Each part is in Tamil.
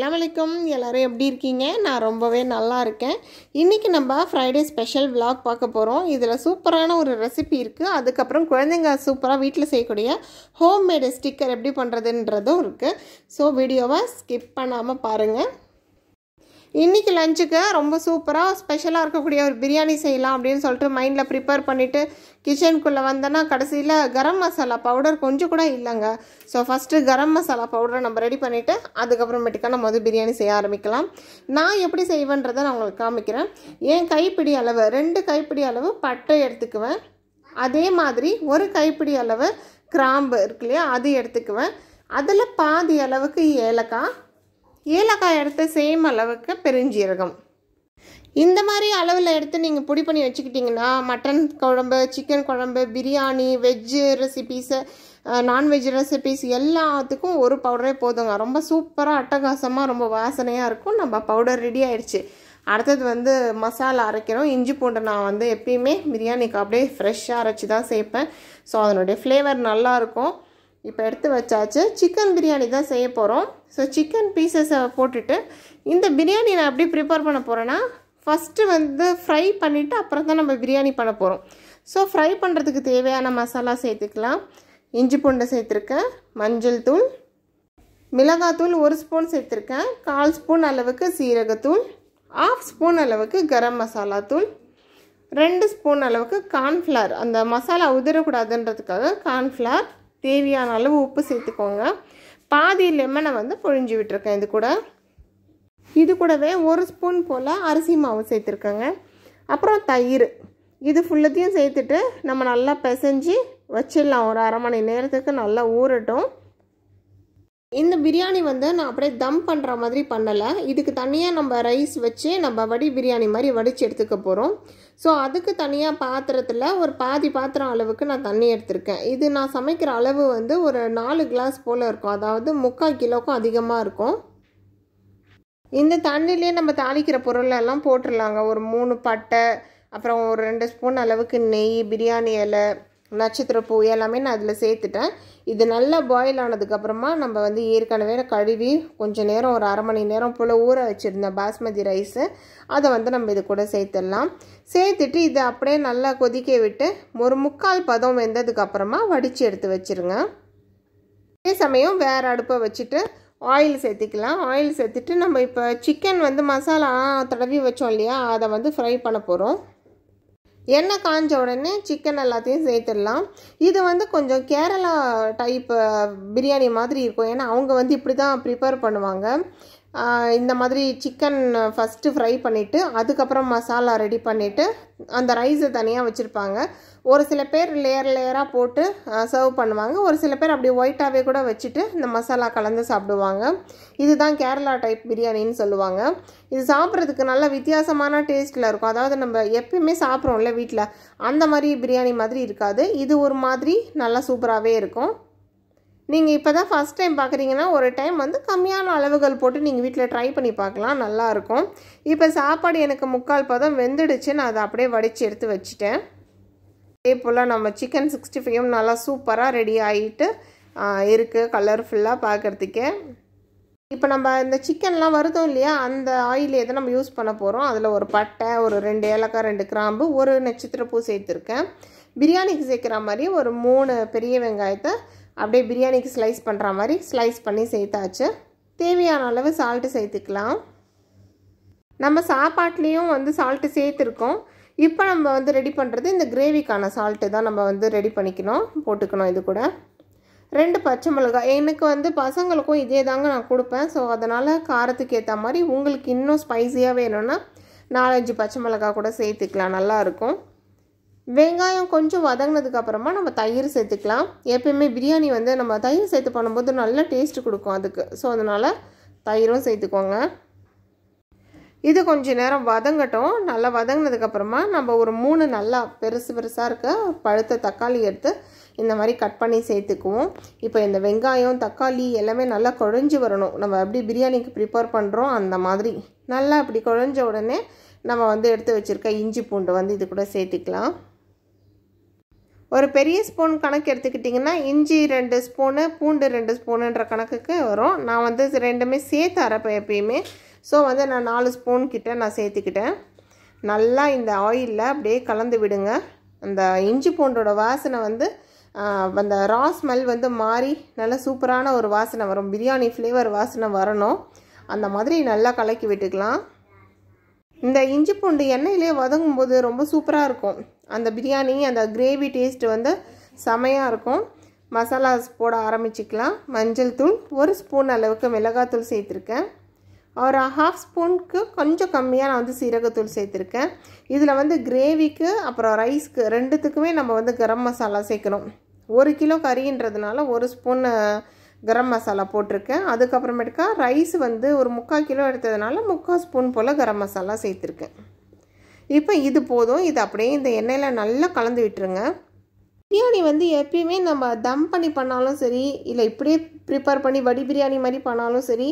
அஸ்ஸலாமு அலைக்கும். எல்லாரும் எப்படி இருக்கீங்க? நான் ரொம்பவே நல்லா இருக்கேன். இன்றைக்கி நம்ம ஃப்ரைடே ஸ்பெஷல் vlog பார்க்க போகிறோம். இதில் சூப்பரான ஒரு ரெசிபி இருக்குது. அதுக்கப்புறம் குழந்தைங்க சூப்பராக வீட்டில் செய்யக்கூடிய ஹோம்மேடு ஸ்டிக்கர் எப்படி பண்ணுறதுன்றதும் இருக்குது. ஸோ வீடியோவை ஸ்கிப் பண்ணாமல் பாருங்கள். இன்றைக்கி லஞ்சுக்கு ரொம்ப சூப்பராக ஸ்பெஷலாக இருக்கக்கூடிய ஒரு பிரியாணி செய்யலாம் அப்படின்னு சொல்லிட்டு மைண்டில் ப்ரிப்பேர் பண்ணிவிட்டு கிச்சனுக்குள்ளே வந்தேன்னா கடைசியில் கரம் மசாலா பவுடர் கொஞ்சம் கூட இல்லைங்க. ஸோ ஃபஸ்ட்டு கரம் மசாலா பவுடரை நம்ம ரெடி பண்ணிவிட்டு அதுக்கப்புறமேட்டுக்கா நம்ம வந்து பிரியாணி செய்ய ஆரம்பிக்கலாம். நான் எப்படி செய்வேன்றதை நான் உங்களுக்கு காமிக்கிறேன். என் கைப்பிடி அளவு 2 கைப்பிடி அளவு பட்டை எடுத்துக்குவேன். அதே மாதிரி 1 கைப்பிடி அளவு கிராம்பு இருக்கு இல்லையா, அது எடுத்துக்குவேன். அதில் பாதி அளவுக்கு ஏலக்காய் எடுத்து சேம் அளவுக்கு பெருஞ்சீரகம். இந்த மாதிரி அளவில் எடுத்து நீங்கள் பொடி பண்ணி வச்சுக்கிட்டிங்கன்னா மட்டன் குழம்பு, சிக்கன் குழம்பு, biryani, veg recipes, non veg recipes எல்லாத்துக்கும் ஒரு பவுடரே போதுங்க. ரொம்ப சூப்பராக அட்டகாசமாக ரொம்ப வாசனையாக இருக்கும். நம்ம பவுடர் ரெடி ஆயிடுச்சு. அடுத்தது வந்து மசாலா அரைக்கிறோம். இஞ்சி பூண்டு நான் வந்து எப்பயுமே பிரியாணிக்கு அப்படியே ஃப்ரெஷ்ஷாக அரைச்சி தான் சேர்ப்பேன். ஸோ அதனுடைய ஃப்ளேவர் நல்லாயிருக்கும். இப்போ எடுத்து வச்சாச்சு. சிக்கன் பிரியாணி தான் செய்ய போகிறோம். ஸோ சிக்கன் பீசஸை போட்டுட்டு இந்த பிரியாணி நான் எப்படி ப்ரிப்பேர் பண்ண போகிறேன்னா, ஃபஸ்ட்டு வந்து ஃப்ரை பண்ணிவிட்டு அப்புறம் தான் நம்ம பிரியாணி பண்ண போகிறோம். ஸோ ஃப்ரை பண்ணுறதுக்கு தேவையான மசாலா சேர்த்துக்கலாம். இஞ்சி பூண்டை சேர்த்துருக்கேன், மஞ்சள் தூள், மிளகாத்தூள் 1 ஸ்பூன் சேர்த்துருக்கேன், 1/4 ஸ்பூன் அளவுக்கு சீரகத்தூள், 1/2 ஸ்பூன் அளவுக்கு கரம் மசாலா தூள், 2 ஸ்பூன் அளவுக்கு கார்ன்ஃப்ளவர். அந்த மசாலா உதிரக்கூடாதுன்றதுக்காக கார்ன்ஃப்ளவர், தேவையான அளவு உப்பு சேர்த்துக்கோங்க. பாதி லெமனை வந்து பொழிஞ்சு விட்டுருக்கேன். இது கூடவே 1 ஸ்பூன் போல் அரிசி மாவு சேர்த்துருக்கேங்க. அப்புறம் தயிர். இது ஃபுல்லத்தையும் சேர்த்துட்டு நம்ம நல்லா பிசைஞ்சு வச்சிடலாம். ஒரு 1/2 மணி நேரத்துக்கு நல்லா ஊறட்டும். இந்த பிரியாணி வந்து நான் அப்படியே தம் பண்ணுற மாதிரி பண்ணலை. இதுக்கு தனியாக நம்ம ரைஸ் வச்சு நம்ம வடி பிரியாணி மாதிரி வடித்து எடுத்துக்க போகிறோம். ஸோ அதுக்கு தனியாக பாத்திரத்தில் ஒரு பாதி பாத்திரம் அளவுக்கு நான் தண்ணி எடுத்திருக்கேன். இது நான் சமைக்கிற அளவு வந்து ஒரு 4 கிளாஸ் போல் இருக்கும். அதாவது 3/4 கிலோக்கும் அதிகமாக இருக்கும். இந்த தண்ணியிலே நம்ம தாளிக்கிற பொருளெல்லாம் போட்டுடலாங்க. ஒரு 3 பட்டை, அப்புறம் ஒரு 2 ஸ்பூன் அளவுக்கு நெய், பிரியாணி இலை, நட்சத்திரப்பூ எல்லாமே நான் அதில் சேர்த்துட்டேன். இது நல்லா பாயில் ஆனதுக்கப்புறமா நம்ம வந்து ஏற்கனவே கழுவி கொஞ்சம் நேரம் ஒரு 1/2 மணி நேரம் போல் ஊற வச்சுருந்தேன் பாஸ்மதி ரைஸு. அதை வந்து நம்ம இது கூட சேர்த்துடலாம். சேர்த்துட்டு இதை அப்படியே நல்லா கொதிக்க விட்டு ஒரு 3/4 பதம் வெந்ததுக்கப்புறமா வடித்து எடுத்து வச்சுருங்க. அதே சமயம் வேறு அடுப்பை வச்சுட்டு ஆயில் சேர்த்துக்கலாம். ஆயில் சேர்த்துட்டு நம்ம இப்போ சிக்கன் வந்து மசாலா தடவி வச்சோம் இல்லையா, அதை வந்து ஃப்ரை பண்ண போகிறோம். எண்ணெய் காஞ்ச உடனே சிக்கன் எல்லாத்தையும் சேர்த்துடலாம். இது வந்து கொஞ்சம் கேரளா டைப் பிரியாணி மாதிரி இருக்கும். ஏன்னா அவங்க வந்து இப்படி தான் ப்ரிப்பேர் பண்ணுவாங்க. இந்த மாதிரி சிக்கன் ஃபஸ்ட்டு ஃப்ரை பண்ணிவிட்டு அதுக்கப்புறம் மசாலா ரெடி பண்ணிவிட்டு அந்த ரைஸை தனியாக வச்சுருப்பாங்க. ஒரு சில பேர் லேயராக போட்டு சர்வ் பண்ணுவாங்க. ஒரு சில பேர் அப்படி ஒயிட்டாகவே கூட வச்சுட்டு இந்த மசாலா கலந்து சாப்பிடுவாங்க. இதுதான் கேரளா டைப் பிரியாணின்னு சொல்லுவாங்க. இது சாப்பிட்றதுக்கு நல்ல வித்தியாசமான டேஸ்ட்டில் இருக்கும். அதாவது நம்ம எப்பயுமே சாப்பிட்றோம்ல வீட்டில், அந்த மாதிரி பிரியாணி மாதிரி இருக்காது. இது ஒரு மாதிரி நல்லா சூப்பராகவே இருக்கும். நீங்கள் இப்போ தான் ஃபஸ்ட் டைம் பார்க்குறீங்கன்னா ஒரு டைம் வந்து கம்மியான அளவுகள் போட்டு நீங்கள் வீட்டில் ட்ரை பண்ணி பார்க்கலாம், நல்லாயிருக்கும். இப்போ சாப்பாடு எனக்கு 3/4 பதம் வெந்துடுச்சு. நான் அதை அப்படியே வடித்து எடுத்து வச்சுட்டேன். அதே போல் நம்ம சிக்கன் 65 நல்லா சூப்பராக ரெடி ஆகிட்டு இருக்குது, கலர்ஃபுல்லாக பார்க்குறதுக்கே. இப்போ நம்ம இந்த சிக்கன்லாம் வருதோம் இல்லையா, அந்த ஆயில் எதை நம்ம யூஸ் பண்ண போகிறோம். அதில் ஒரு பட்டை, ஒரு 2 ஏலக்காய், 2 கிராம்பு, 1 நட்சத்திரப்பூ சேர்த்துருக்கேன். பிரியாணிக்கு சேர்க்குற மாதிரி ஒரு 3 பெரிய வெங்காயத்தை அப்படியே பிரியாணிக்கு ஸ்லைஸ் பண்ணுற மாதிரி ஸ்லைஸ் பண்ணி சேர்த்தாச்சு. தேவையான அளவு சால்ட்டு சேர்த்துக்கலாம். நம்ம சாப்பாட்லேயும் வந்து சால்ட்டு சேர்த்துருக்கோம். இப்போ நம்ம வந்து ரெடி பண்ணுறது இந்த கிரேவிக்கான சால்ட்டு தான் நம்ம வந்து ரெடி போட்டுக்கணும். இது கூட 2 பச்சை மிளகாய். எனக்கு வந்து பசங்களுக்கும் இதே தாங்க நான் கொடுப்பேன். ஸோ அதனால் காரத்துக்கு ஏற்ற மாதிரி உங்களுக்கு இன்னும் ஸ்பைஸியாக வேணும்னா 4-5 பச்சை மிளகாய் கூட சேர்த்துக்கலாம், நல்லாயிருக்கும். வெங்காயம் கொஞ்சம் வதங்கினதுக்கப்புறமா நம்ம தயிர் சேர்த்துக்கலாம். எப்பயுமே பிரியாணி வந்து நம்ம தயிர் சேர்த்து பண்ணும்போது நல்ல டேஸ்ட்டு கொடுக்கும் அதுக்கு. ஸோ அதனால் தயிரும் சேர்த்துக்கோங்க. இது கொஞ்சம் நேரம் வதங்கட்டும். நல்லா வதங்கினதுக்கப்புறமா நம்ம ஒரு 3 நல்லா பெருசாக இருக்க பழுத்த தக்காளி எடுத்து இந்த மாதிரி கட் பண்ணி சேர்த்துக்குவோம். இப்போ இந்த வெங்காயம், தக்காளி எல்லாமே நல்லா குழஞ்சி வரணும். நம்ம எப்படி பிரியாணிக்கு ப்ரிப்பேர் பண்ணுறோம் அந்த மாதிரி நல்லா இப்படி குழஞ்ச உடனே நம்ம வந்து எடுத்து வச்சுருக்க இஞ்சி பூண்டு வந்து இது கூட சேர்த்துக்கலாம். ஒரு பெரிய ஸ்பூன் கணக்கு எடுத்துக்கிட்டிங்கன்னா இஞ்சி 2 ஸ்பூனு பூண்டு 2 ஸ்பூனுன்ற கணக்குக்கு வரும். நான் வந்து ரெண்டுமே சேர்த்து அரைப்பேன் எப்பயுமே. ஸோ வந்து நான் 4 ஸ்பூன் கிட்ட நான் சேர்த்துக்கிட்டேன். நல்லா இந்த ஆயிலில் அப்படியே கலந்து விடுங்க. அந்த இஞ்சி பூண்டோட வாசனை வந்து அந்த ரா ஸ்மெல் வந்து மாறி நல்லா சூப்பரான ஒரு வாசனை வரும். பிரியாணி ஃப்ளேவர் வாசனை வரணும். அந்த மாதிரி நல்லா கலக்கி விட்டுக்கலாம். இந்த இஞ்சி பூண்டு எண்ணெயிலே வதங்கும் போது ரொம்ப சூப்பராக இருக்கும். அந்த பிரியாணி அந்த கிரேவி டேஸ்ட்டு வந்து செமையாக இருக்கும். மசாலாஸ் போட ஆரம்பிச்சிக்கலாம். மஞ்சள் தூள் 1 ஸ்பூன் அளவுக்கு மிளகாத்தூள் சேர்த்துருக்கேன். ஒரு 1/2 ஸ்பூனுக்கு கொஞ்சம் கம்மியாக நான் வந்து சீரகத்தூள் சேர்த்துருக்கேன். இதில் வந்து கிரேவிக்கு அப்புறம் ரைஸ்க்கு ரெண்டுத்துக்குமே நம்ம வந்து கரம் மசாலா சேர்க்கணும். 1 கிலோ கறின்றதுனால 1 ஸ்பூன் கரம் மசாலா போட்டிருக்கேன். அதுக்கப்புறமேட்டுக்கா ரைஸ் வந்து ஒரு 3/4 கிலோ எடுத்ததுனால 3/4 ஸ்பூன் போல் கரம் மசாலா சேர்த்துருக்கேன். இப்போ இது போதும். இது அப்படியே இந்த எண்ணெயில் நல்லா கலந்து விட்டுருங்க. பிரியாணி வந்து எப்பயுமே நம்ம தம் பண்ணி பண்ணாலும் சரி, இல்லை இப்படியே ப்ரிப்பேர் பண்ணி வடி பிரியாணி மாதிரி பண்ணாலும் சரி,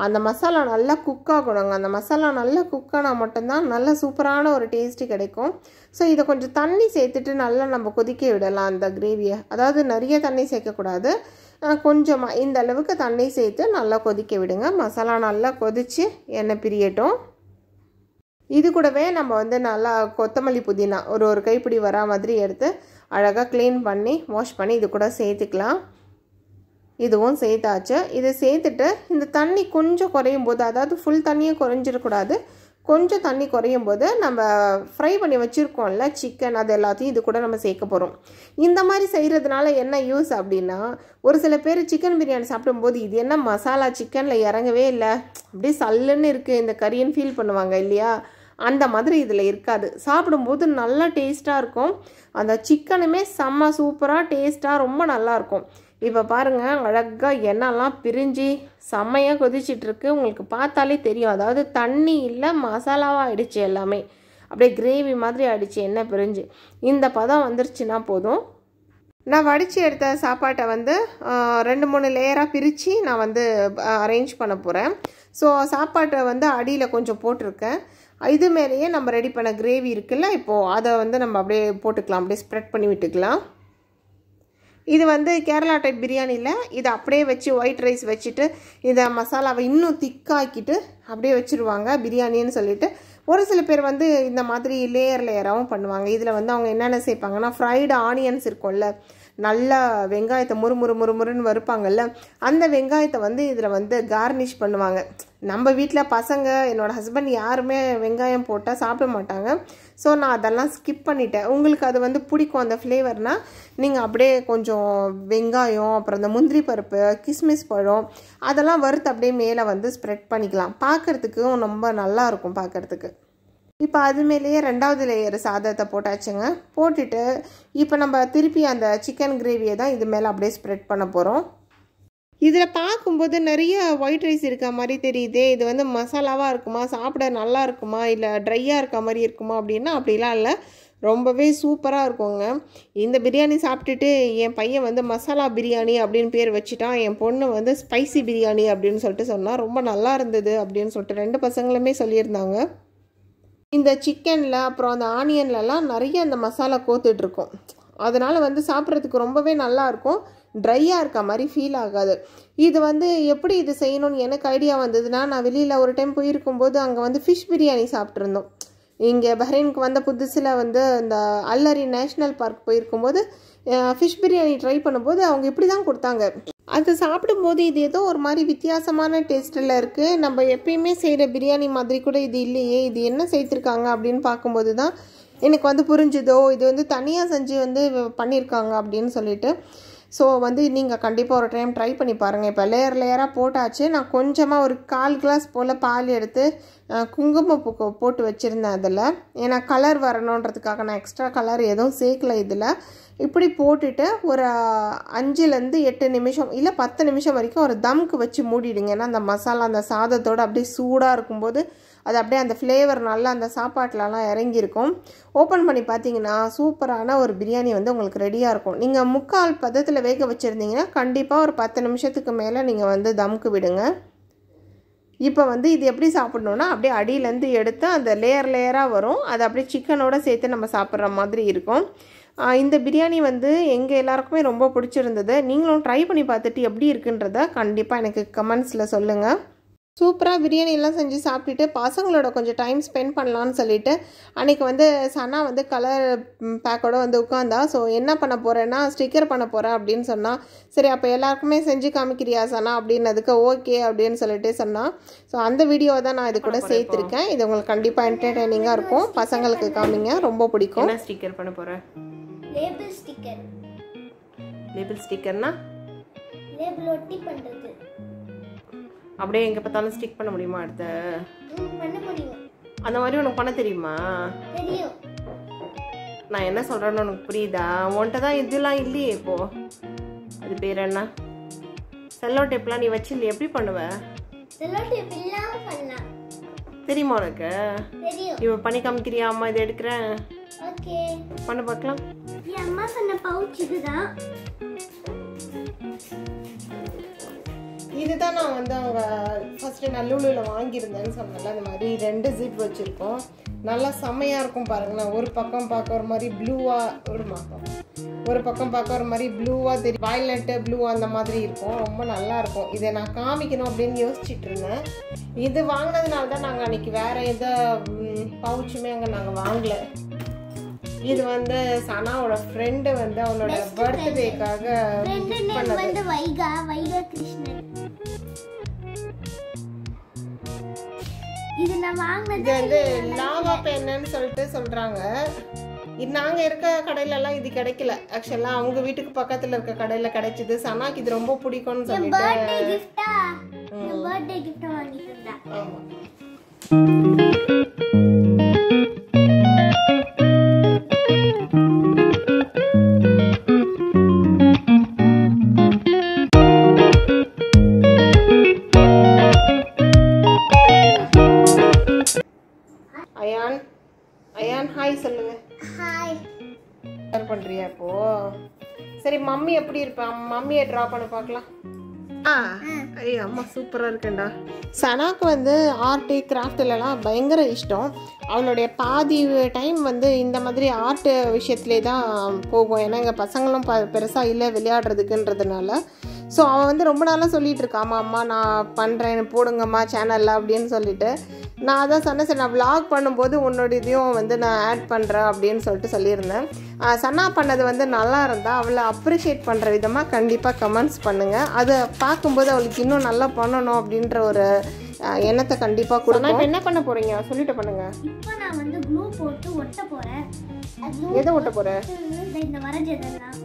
அந்த மசாலா நல்லா குக் ஆகணுங்க. அந்த மசாலா நல்லா குக் ஆனால் மட்டும்தான் நல்ல சூப்பரான ஒரு டேஸ்ட்டு கிடைக்கும். ஸோ இதை கொஞ்சம் தண்ணி சேர்த்துட்டு நல்லா நம்ம கொதிக்க விடலாம் அந்த கிரேவியை. அதாவது நிறைய தண்ணி சேர்க்கக்கூடாது, கொஞ்சமாக இந்த அளவுக்கு தண்ணி சேர்த்து நல்லா கொதிக்க விடுங்க. மசாலா நல்லா கொதித்து எண்ணெய் பிரியட்டும். இது கூடவே நம்ம வந்து நல்லா கொத்தமல்லி புதினா ஒரு கைப்பிடி வரா மாதிரி எடுத்து அழகாக க்ளீன் பண்ணி வாஷ் பண்ணி இது கூட சேர்த்துக்கலாம். இதுவும் சேர்த்தாச்சு. இதை சேர்த்துட்டு இந்த தண்ணி கொஞ்சம் குறையும் போது, அதாவது ஃபுல் தண்ணியும் குறைஞ்சிடக்கூடாது, கொஞ்சம் தண்ணி குறையும் போது நம்ம ஃப்ரை பண்ணி வச்சுருக்கோம்ல சிக்கன், அது எல்லாத்தையும் இது கூட நம்ம சேர்க்க போகிறோம். இந்த மாதிரி செய்கிறதுனால என்ன யூஸ் அப்படின்னா, ஒரு சில பேர் சிக்கன் பிரியாணி சாப்பிடும்போது இது என்ன மசாலா சிக்கனில் இறங்கவே இல்லை, அப்படியே சல்லுன்னு இருக்குது இந்த கறின்னு ஃபீல் பண்ணுவாங்க இல்லையா? அந்த மாதிரி இதில் இருக்காது. சாப்பிடும்போது நல்லா டேஸ்ட்டாக இருக்கும். அந்த சிக்கனுமே செம்ம சூப்பராக டேஸ்ட்டாக ரொம்ப நல்லாயிருக்கும். இப்போ பாருங்கள், அழகாக எண்ணெய்லாம் பிரிஞ்சு செம்மையாக கொதிச்சிட்ருக்கு. உங்களுக்கு பார்த்தாலே தெரியும். அதாவது தண்ணி இல்லை, மசாலாவாக ஆகிடுச்சு, எல்லாமே அப்படியே கிரேவி மாதிரி ஆகிடுச்சு எண்ணெய் பிரிஞ்சு. இந்த பதம் வந்துருச்சுன்னா போதும். நான் வடித்து எடுத்த சாப்பாட்டை வந்து 2-3 லேயராக பிரித்து நான் வந்து அரேஞ்ச் பண்ண போகிறேன். ஸோ சாப்பாட்டை வந்து அடியில் கொஞ்சம் போட்டிருக்கேன். இது மேலேயே நம்ம ரெடி பண்ண கிரேவி இருக்குல்ல, இப்போது அதை வந்து நம்ம அப்படியே போட்டுக்கலாம், அப்படியே ஸ்ப்ரெட் பண்ணி விட்டுக்கலாம். இது வந்து கேரளா டைப் பிரியாணியில் இதை அப்படியே வச்சு ஒயிட் ரைஸ் வச்சுட்டு இதை மசாலாவை இன்னும் திக்காக்கிட்டு அப்படியே வச்சுருவாங்க பிரியாணின்னு சொல்லிட்டு. ஒரு சில பேர் வந்து இந்த மாதிரி லேயராகவும் பண்ணுவாங்க. இதில் வந்து அவங்க என்னென்ன சேர்ப்பாங்கன்னா, ஃப்ரைடு ஆனியன்ஸ் இருக்கும்ல, நல்லா வெங்காயத்தை முறுமுறுன்னு வறுப்பாங்கல்ல, அந்த வெங்காயத்தை வந்து இதில் வந்து கார்னிஷ் பண்ணுவாங்க. நம்ம வீட்டில் பசங்க, என்னோடய ஹஸ்பண்ட் யாருமே வெங்காயம் போட்டால் சாப்பிட மாட்டாங்க. ஸோ நான் அதெல்லாம் ஸ்கிப் பண்ணிட்டேன். உங்களுக்கு அது வந்து பிடிக்கும் அந்த ஃப்ளேவர்னால் நீங்கள் அப்படியே கொஞ்சம் வெங்காயம், அப்புறம் அந்த முந்திரி பருப்பு, கிஸ்மிஸ் பழம் அதெல்லாம் வறுத்து அப்படியே மேலே வந்து ஸ்ப்ரெட் பண்ணிக்கலாம். பார்க்குறதுக்கும் ரொம்ப நல்லாயிருக்கும் பார்க்குறதுக்கு. இப்போ அது மேலேயே 2வது லேயர் சாதத்தை போட்டாச்சுங்க. போட்டுட்டு இப்போ நம்ம திருப்பி அந்த சிக்கன் கிரேவியை தான் இது மேலே அப்படியே ஸ்ப்ரெட் பண்ண போகிறோம். இதில் பார்க்கும்போது நிறைய ஒயிட் ரைஸ் இருக்க மாதிரி தெரியுது. இது வந்து மசாலாவாக இருக்குமா, சாப்பிட நல்லா இருக்குமா, இல்லை ட்ரையாக இருக்க மாதிரி இருக்குமா அப்படின்னா அப்படிலாம் இல்லை, ரொம்பவே சூப்பராக இருக்குங்க. இந்த பிரியாணி சாப்பிட்டுட்டு என் பையன் வந்து மசாலா பிரியாணி அப்படின்னு பேர் வச்சுட்டான். என் பொண்ணு வந்து ஸ்பைசி பிரியாணி அப்படின்னு சொல்லிட்டு சொன்னால் ரொம்ப நல்லா இருந்தது அப்படின்னு சொல்லிட்டு 2 பசங்களுமே சொல்லியிருந்தாங்க. இந்த சிக்கனில் அப்புறம் அந்த ஆனியன்லலாம் நிறைய அந்த மசாலா கோத்துட்ருக்கும். அதனால் வந்து சாப்பிட்றதுக்கு ரொம்பவே நல்லாயிருக்கும். ட்ரையாக இருக்க மாதிரி ஃபீல் ஆகாது. இது வந்து எப்படி இது செய்யணும்னு எனக்கு ஐடியா வந்ததுன்னா, நான் வெளியில் ஒரு டைம் போயிருக்கும்போது அங்கே வந்து ஃபிஷ் பிரியாணி சாப்பிட்ருந்தோம். இங்கே பஹ்ரைனுக்கு வந்த புதுசில் வந்து இந்த அல்லரி நேஷ்னல் பார்க் போயிருக்கும்போது ஃபிஷ் பிரியாணி ட்ரை பண்ணும்போது அவங்க இப்படி தான் கொடுத்தாங்க. அது சாப்பிடும்போது இது ஏதோ ஒரு மாதிரி வித்தியாசமான டேஸ்ட்டில் இருக்குது. நம்ம எப்பயுமே செய்கிற பிரியாணி மாதிரி கூட இது இல்லையே, இது என்ன சேர்த்துருக்காங்க அப்படின்னு பார்க்கும்போது தான் எனக்கு வந்து புரிஞ்சுதோ, இது வந்து தனியாக செஞ்சு வந்து பண்ணியிருக்காங்க அப்படின்னு சொல்லிட்டு. ஸோ வந்து நீங்கள் கண்டிப்பாக ஒரு டைம் ட்ரை பண்ணி பாருங்கள். இப்போ லேயராக போட்டாச்சு. நான் கொஞ்சமாக ஒரு 1/4 கிளாஸ் போல் பால் எடுத்து குங்குமப்பூ போட்டு வச்சுருந்தேன் அதில். ஏன்னா கலர் வரணுன்றதுக்காக நான் எக்ஸ்ட்ரா கலர் எதுவும் சேர்க்கல இதில். இப்படி போட்டுட்டு ஒரு 5-8 நிமிஷம் இல்லை 10 நிமிஷம் வரைக்கும் ஒரு தம்க்கு வச்சு மூடிடுங்க. ஏன்னா அந்த மசாலா அந்த சாதத்தோடு அப்படியே சூடாக இருக்கும்போது அது அப்படியே அந்த ஃப்ளேவர் நல்லா அந்த சாப்பாட்டிலலாம் இறங்கியிருக்கும். ஓப்பன் பண்ணி பார்த்தீங்கன்னா சூப்பரான ஒரு பிரியாணி வந்து உங்களுக்கு ரெடியாக இருக்கும். நீங்கள் 3/4 பதத்தில் வேக வச்சுருந்தீங்கன்னா கண்டிப்பாக ஒரு 10 நிமிஷத்துக்கு மேலே நீங்கள் வந்து தம்க்கு விடுங்க. இப்போ வந்து இது எப்படி சாப்பிட்ணுன்னா, அப்படியே அடியிலேருந்து எடுத்து அந்த லேயராக வரும். அது அப்படியே சிக்கனோடு சேர்த்து நம்ம சாப்பிட்ற மாதிரி இருக்கும். இந்த பிரியாணி வந்து எங்கள் எல்லாருக்குமே ரொம்ப பிடிச்சிருந்தது. நீங்களும் ட்ரை பண்ணி பார்த்துட்டு எப்படி இருக்குன்றத கண்டிப்பாக எனக்கு கமெண்ட்ஸில் சொல்லுங்கள். சூப்பராக பிரியாணி எல்லாம் செஞ்சு சாப்பிட்டுட்டு பசங்களோட கொஞ்சம் டைம் ஸ்பெண்ட் பண்ணலான்னு சொல்லிட்டு அன்றைக்கி வந்து சனா வந்து கலர் பேக்கோடு வந்து உட்காந்தா. ஸோ என்ன பண்ண போகிறேன்னா ஸ்டிக்கர் பண்ண போகிறேன் அப்படின்னு சொன்னால், சரி அப்போ எல்லாருக்குமே செஞ்சு காமிக்கிறியா சனா அப்படின்னதுக்கு ஓகே அப்படின்னு சொல்லிட்டு சொன்னால். ஸோ அந்த வீடியோவை தான் நான் இது கூட சேர்த்துருக்கேன். இது உங்களுக்கு கண்டிப்பாக என்டர்டெய்னிங்காக இருக்கும். பசங்களுக்கு காமிங்க, ரொம்ப பிடிக்கும். என்ன ஸ்டிக்கர் பண்ண போகிறேன்? Label sticker. லேபிள் ஸ்டிக்கர்னா லேபிள் ஒட்டி பண்ணுறது. அப்படியே எங்கே பார்த்தாலும் ஸ்டிக் பண்ண முடியுமா? அடுத்த பண்ண முடியும். அந்த மாதிரி உனக்கு பண்ண தெரியுமா? தெரியும். நான் என்ன சொல்கிறேன்னு உனக்கு புரியுதா? உன்கிட்ட தான் இதெல்லாம் இல்லையே இப்போ. அது பேர் என்ன? செல்லோ டேப்லாம் நீ வச்சு எப்படி பண்ணுவ? செல்லோ டேப் இல்லாம பண்ணலாம். தெரியுமா உனக்கு? தெரியும். இப்போ பண்ணி காமிக்கிறியா? அம்மா இதை எடுக்கிறேன். ஓகே, பண்ண பார்க்கலாம். என் அம்மா சொன்ன பவுச் இதுதான். இதுதான் நான் வந்து அவங்க ஃபஸ்ட்டு நல்லூரில் வாங்கியிருந்தேன்னு சொன்னேன்ல. அந்த மாதிரி 2 ஜிப் வச்சுருக்கோம். நல்லா செம்மையாக இருக்கும் பாருங்களேன். ஒரு பக்கம் பார்க்க ஒரு மாதிரி ப்ளூவாக ஒரு பக்கம் பார்க்க ஒரு மாதிரி ப்ளூவாக தெரியும், வயலட்டு ப்ளூ அந்த மாதிரி இருக்கும். ரொம்ப நல்லாயிருக்கும். இதை நான் காமிக்கணும் அப்படின்னு யோசிச்சுட்டு இருந்தேன். இது வாங்கினதுனால தான் நாங்கள் அன்றைக்கி வேறு எந்த பவுச்சுமே அங்கே நாங்கள் வாங்கலை. இது வந்து சனாவோட ஃப்ரெண்டு வந்து அவனோட பர்த்டேக்காக பண்ணது. வைகா கிருஷ்ணன். இது நான் வாங்குனது. இது வந்து லாவா பென்னு சொல்லிட்டு சொல்றாங்க. நாங்கள் இருக்க கடையிலலாம் இது கிடைக்கல. ஆக்சுவலாக அவங்க வீட்டுக்கு பக்கத்தில் இருக்க கடையில் கிடைச்சிது. சனாக்கு இது ரொம்ப பிடிக்கும்னு சொல்லிட்டு பர்த்டே கிஃப்டா வாங்கிட்டேன். ஆமாம். அயான் ஹாய் சொல்லுங்க. ஹாய். ஷேர் பண்றியா இப்போ? சரி, மம்மி எப்படி இருப்பான்? மம்மியை ட்ரா பண்ண பார்க்கலாம். ஐயோ அம்மா சூப்பராக இருக்குண்டா. சனாக்கு வந்து ஆர்ட்டு கிராஃப்ட்லலாம் பயங்கர இஷ்டம். அவளுடைய பாதி டைம் வந்து இந்த மாதிரி ஆர்ட் விஷயத்துலே தான் போகும். ஏன்னா எங்கள் பசங்களும் பெருசாக இல்லை விளையாடுறதுக்குன்றதுனால. ஸோ அவன் வந்து ரொம்ப நாளாக சொல்லிகிட்டு இருக்கா, அம்மா நான் பண்ணுறேன் போடுங்கம்மா சேனலில் அப்படின்னு சொல்லிட்டு. நான் அதான் சொன்னேன், சரி நான் விளாக் பண்ணும்போது உன்னோட இதையும் வந்து நான் ஆட் பண்ணுறேன் அப்படின்னு சொல்லிட்டு சொல்லியிருந்தேன். சன்னா பண்ணது வந்து நல்லா இருந்தால் அவளை அப்ரிஷியேட் பண்ணுற விதமாக கண்டிப்பாக கமெண்ட்ஸ் பண்ணுங்கள். அதை பார்க்கும்போது அவளுக்கு இன்னும் நல்லா பண்ணணும் அப்படின்ற ஒரு எண்ணத்தை கண்டிப்பாக கொடுங்க. இப்போ என்ன பண்ண போகிறீங்க சொல்லிட்டு பண்ணுங்கள். இப்போ நான் வந்து க்ளூ போட்டு ஒட்ட போகிறேன். எதை ஒட்ட போகிறேன்? இந்த வரைஞ்சதெல்லாம்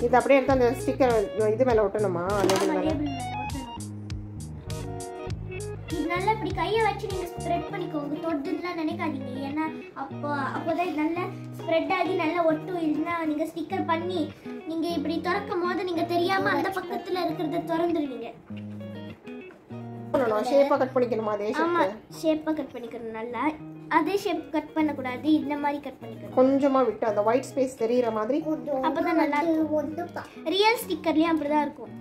இது அப்படியே எடுத்து அந்த ஸ்டிக்கர் இது மேலே ஒட்டணுமா? லேபிள் மேலே நல்லா இப்படி கையை வச்சு நீங்கள் ஸ்ப்ரெட் பண்ணிக்கோங்க. தொடுதுலாம் நினைக்காதீங்க. ஏன்னா அப்போதான் நல்லா ஸ்ப்ரெட் ஆகி நல்லா ஒட்டும். இல்லைன்னா நீங்கள் ஸ்டிக்கர் பண்ணி நீங்கள் இப்படி திறக்கும் போது நீங்கள் தெரியாமல் அந்த பக்கத்தில் இருக்கிறத திறந்துடுவீங்க. ஷேப்பாக கட் பண்ணிக்கணுமா? அதே ஆமாம், ஷேப்பாக கட் பண்ணிக்கணும். நல்லா அதே ஷேப் கட் பண்ணக்கூடாது, இந்த மாதிரி கட் பண்ணிக்கணும். கொஞ்சமாக விட்டு அந்த ஒயிட் ஸ்பேஸ் தெரிகிற மாதிரி. அப்போ தான் நல்லா இருக்கும். ரியல் ஸ்டிக்கர்லேயும் அப்படி தான் இருக்கும்.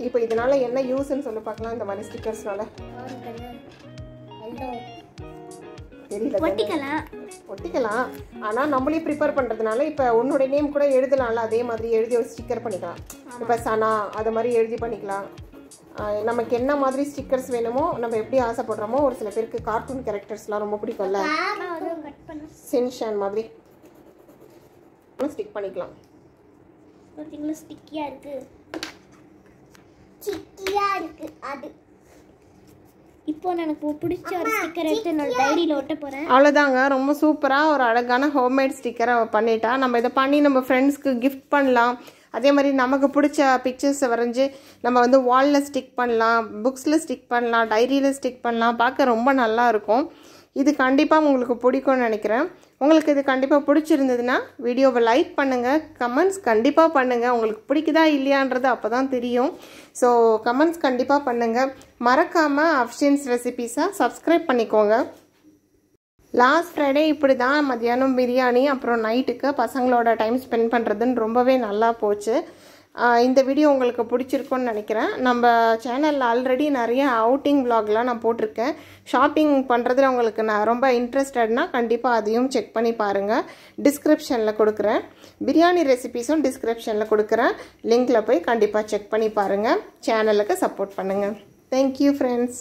இப்போ இதனால என்ன யூஸ்ன்னு சொல்லி பார்க்கலாம். இந்த மாதிரி ஸ்டிக்கர்ஸ்னால ஒட்டிக்கலாம். ஆனால் நம்மளே ப்ரிப்பேர் பண்ணுறதுனால இப்போ உன்னோட நேம் கூட எழுதலாம்ல, அதே மாதிரி எழுதி ஒரு ஸ்டிக்கர் பண்ணிக்கலாம். இப்போ சனா அது மாதிரி எழுதி பண்ணிக்கலாம். நமக்கு என்ன மாதிரி ஸ்டிக்கர்ஸ் வேணுமோ, நம்ம எப்படி ஆசைப்படுறோமோ. ஒரு சில பேருக்கு கார்ட்டூன் கேரக்டர்ஸ்லாம் ரொம்ப பிடிக்கும்ல, சின்ஷான் மாதிரி ஸ்டிக் பண்ணிக்கலாம். ஸ்டிக்கியாக இருக்குது. அது இப்போ எனக்கு பிடிச்ச ஒரு ஸ்டிக்கர் எடுத்து நான் டைரியில் ஒட்ட போகிறேன். அவ்வளோதாங்க. ரொம்ப சூப்பராக ஒரு அழகான ஹோம்மேட் ஸ்டிக்கரை பண்ணிட்டா. நம்ம இதை பண்ணி நம்ம ஃப்ரெண்ட்ஸ்க்கு கிஃப்ட் பண்ணலாம். அதே மாதிரி நமக்கு பிடிச்ச பிக்சர்ஸை வரைஞ்சி நம்ம வந்து வாலில் ஸ்டிக் பண்ணலாம், புக்ஸில் ஸ்டிக் பண்ணலாம், டைரியில் ஸ்டிக் பண்ணலாம். பார்க்க ரொம்ப நல்லா இருக்கும். இது கண்டிப்பாக உங்களுக்கு பிடிக்கும்னு நினைக்கிறேன். உங்களுக்கு இது கண்டிப்பாக பிடிச்சிருந்ததுன்னா வீடியோவை லைக் பண்ணுங்கள், கமெண்ட்ஸ் கண்டிப்பாக பண்ணுங்கள். உங்களுக்கு பிடிக்குதா இல்லையான்றது அப்போ தான் தெரியும். ஸோ கமெண்ட்ஸ் கண்டிப்பாக பண்ணுங்கள். மறக்காமல் அஃப்ஷின்ஸ் ரெசிபீஸை சப்ஸ்கிரைப் பண்ணிக்கோங்க. லாஸ்ட் ஃப்ரைடே இப்படி தான் மத்தியானம் பிரியாணி, அப்புறம் நைட்டுக்கு பசங்களோட டைம் ஸ்பெண்ட் பண்ணுறதுன்னு ரொம்பவே நல்லா போச்சு. இந்த வீடியோ உங்களுக்கு பிடிச்சிருக்குன்னு நினைக்கிறேன். நம்ம சேனலில் ஆல்ரெடி நிறைய அவுட்டிங் vlogலாம் நான் போட்டிருக்கேன். ஷாப்பிங் பண்ணுறதுல உங்களுக்கு நான் ரொம்ப இன்ட்ரெஸ்டட்னா கண்டிப்பாக அதையும் செக் பண்ணி பாருங்கள். டிஸ்கிரிப்ஷனில் கொடுக்குறேன். பிரியாணி ரெசிபீஸும் டிஸ்கிரிப்ஷனில் கொடுக்குறேன். லிங்க்கில் போய் கண்டிப்பாக செக் பண்ணி பாருங்கள். சேனலுக்கு சப்போர்ட் பண்ணுங்கள். Thank you friends.